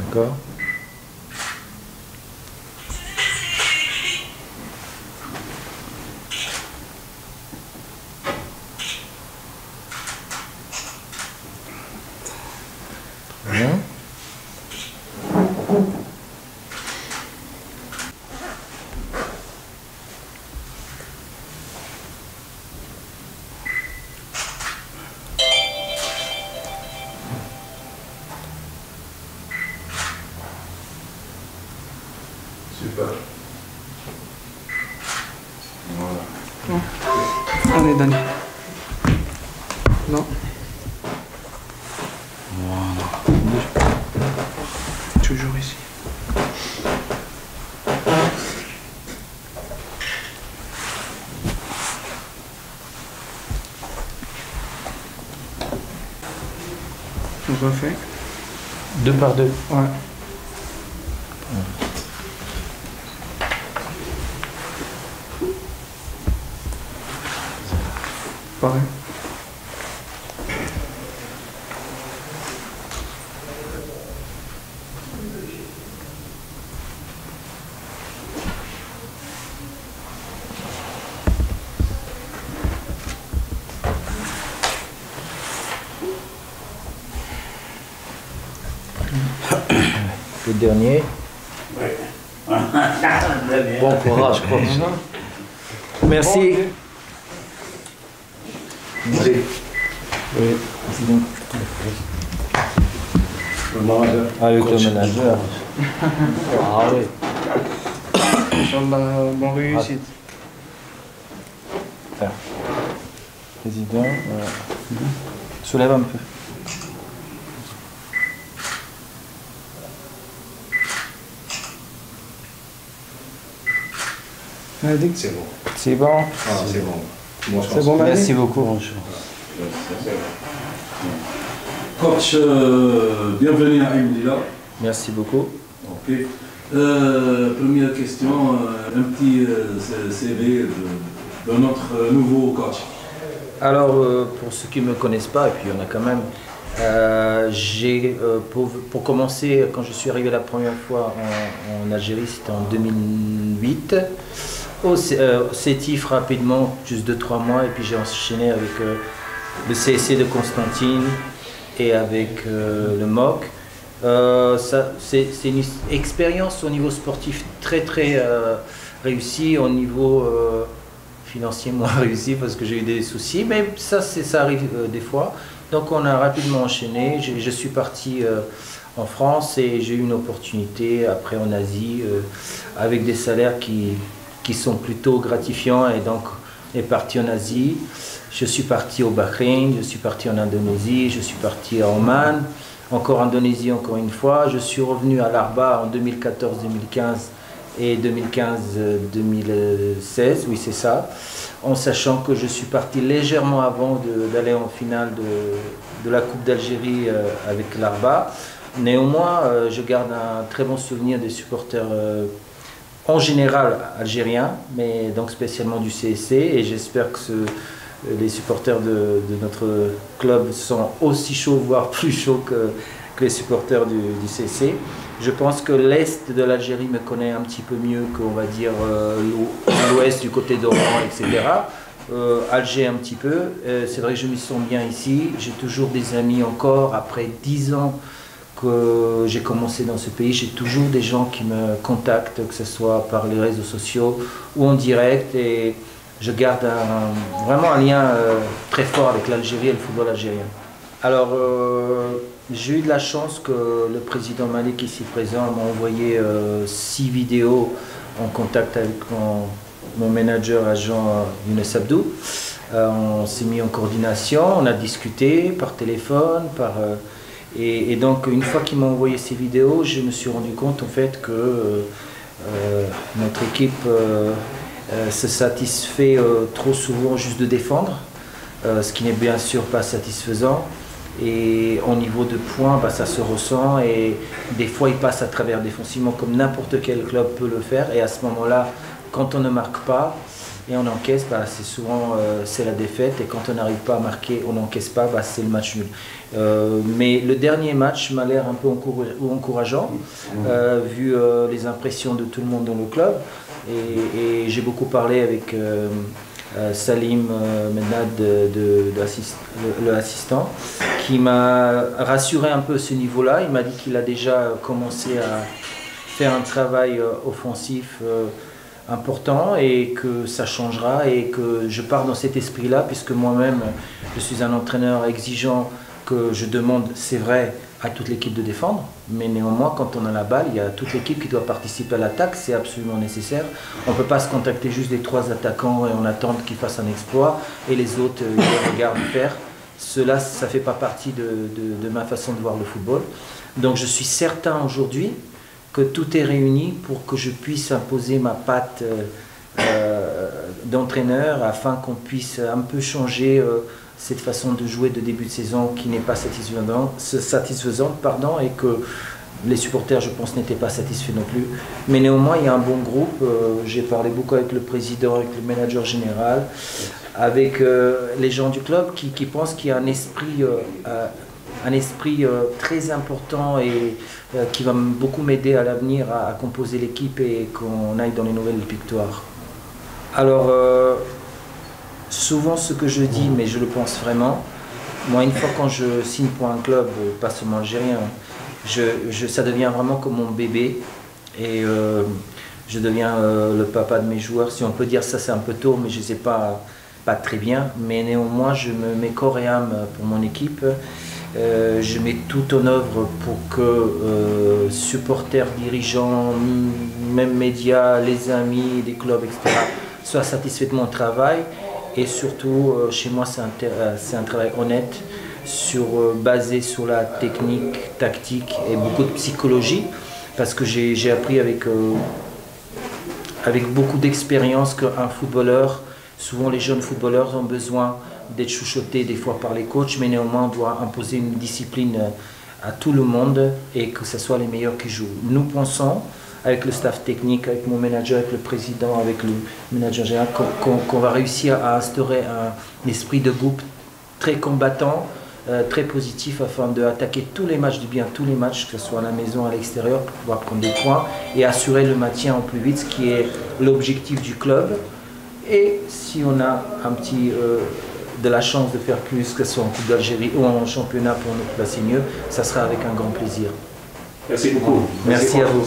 D'accord. Bien. Super. Voilà. Allez, Dani. Non. Voilà. Toujours ici. On refait. 2 par 2. Ouais. Pareil. Le dernier. Bon courage, coach. Merci. Allez. Oui. Le manager. Avec le manager. Ah oui. Inch'Allah, bonne réussite. Président. Soulève un peu. Allez. C'est bon. C'est bon. Ah, c'est bon. Bon, C'est bon, Mani? Merci beaucoup. Coach, bienvenue à Imdila. Merci beaucoup. Ok. Première question, un petit CV de notre nouveau coach. Alors, pour ceux qui ne me connaissent pas, et puis il y en a quand même, pour commencer, quand je suis arrivé la première fois en Algérie, c'était en 2008. Au Sétif, rapidement, juste 2-3 mois, et puis j'ai enchaîné avec le CSC de Constantine et avec le MOC. C'est une expérience au niveau sportif très réussie, au niveau financier moins réussi parce que j'ai eu des soucis, mais ça arrive des fois. Donc on a rapidement enchaîné, je suis parti en France et j'ai eu une opportunité après en Asie avec des salaires qui sont plutôt gratifiants, et donc on est parti en Asie. Je suis parti au Bahreïn, je suis parti en Indonésie, je suis parti à Oman, encore Indonésie encore une fois. Je suis revenu à l'Arba en 2014-2015 et 2015-2016, oui c'est ça, en sachant que je suis parti légèrement avant d'aller en finale de la Coupe d'Algérie avec l'Arba. Néanmoins, je garde un très bon souvenir des supporters en général algériens, mais donc spécialement du CSC, et j'espère que les supporters de notre club sont aussi chauds, voire plus chauds que les supporters du CSC. Je pense que l'Est de l'Algérie me connaît un petit peu mieux qu'on va dire l'Ouest du côté d'Oran, etc. Alger un petit peu. C'est vrai que je m'y sens bien ici. J'ai toujours des amis encore. Après 10 ans que j'ai commencé dans ce pays, j'ai toujours des gens qui me contactent, que ce soit par les réseaux sociaux ou en direct. Et je garde vraiment un lien très fort avec l'Algérie et le football algérien. Alors, j'ai eu de la chance que le président Malik, ici présent, m'a envoyé 6 vidéos en contact avec mon manager agent Younes Abdou. On s'est mis en coordination, on a discuté par téléphone, et donc une fois qu'il m'a envoyé ces vidéos, je me suis rendu compte en fait que notre équipe se satisfait trop souvent juste de défendre, ce qui n'est bien sûr pas satisfaisant. Et au niveau de points, ça se ressent, et des fois il passe à travers défensivement comme n'importe quel club peut le faire, et à ce moment-là, quand on ne marque pas, et on encaisse, c'est souvent c'est la défaite, et quand on n'arrive pas à marquer, on n'encaisse pas, c'est le match nul. Mais le dernier match m'a l'air un peu encourageant, vu les impressions de tout le monde dans le club, et j'ai beaucoup parlé avec Salim Mednad, l'assistant, qui m'a rassuré un peu à ce niveau-là. Il m'a dit qu'il a déjà commencé à faire un travail offensif important et que ça changera, et que je pars dans cet esprit-là, puisque moi-même je suis un entraîneur exigeant, que je demande, c'est vrai, à toute l'équipe de défendre, mais néanmoins quand on a la balle, il y a toute l'équipe qui doit participer à l'attaque, c'est absolument nécessaire. On ne peut pas se contacter juste des 3 attaquants et on attend qu'ils fassent un exploit et les autres ils les regardent faire. Cela, ça ne fait pas partie de ma façon de voir le football. Donc je suis certain aujourd'hui que tout est réuni pour que je puisse imposer ma patte d'entraîneur, afin qu'on puisse un peu changer cette façon de jouer de début de saison qui n'est pas satisfaisante, et que les supporters, je pense, n'étaient pas satisfaits non plus. Mais néanmoins, il y a un bon groupe. J'ai parlé beaucoup avec le président, avec le manager général, avec les gens du club qui pensent qu'il y a un esprit très important et qui va beaucoup m'aider à l'avenir à composer l'équipe et qu'on aille dans les nouvelles victoires. Alors, souvent ce que je dis, mais je le pense vraiment, moi une fois quand je signe pour un club, pas seulement algérien, ça devient vraiment comme mon bébé, et je deviens le papa de mes joueurs, si on peut dire ça. C'est un peu tôt, mais je ne sais pas très bien, mais néanmoins je me mets corps et âme pour mon équipe. Je mets tout en œuvre pour que supporters, dirigeants, même médias, les amis des clubs, etc. soient satisfaits de mon travail. Et surtout, chez moi, c'est un travail honnête, basé sur la technique, tactique et beaucoup de psychologie, parce que j'ai appris avec beaucoup d'expérience qu'un footballeur, souvent les jeunes footballeurs ont besoin d'être chouchoutés des fois par les coachs, mais néanmoins on doit imposer une discipline à tout le monde et que ce soit les meilleurs qui jouent. Nous pensons, avec le staff technique, avec mon manager, avec le président, avec le manager général, qu'on va réussir à instaurer un esprit de groupe très combattant, très positif, afin d'attaquer tous les matchs du bien, tous les matchs, que ce soit à la maison, à l'extérieur, pour pouvoir prendre des points et assurer le maintien au plus vite, ce qui est l'objectif du club. Et si on a de la chance de faire plus, que ce soit en Coupe d'Algérie ou en championnat pour nous placer mieux, ça sera avec un grand plaisir. Merci beaucoup. Merci à vous.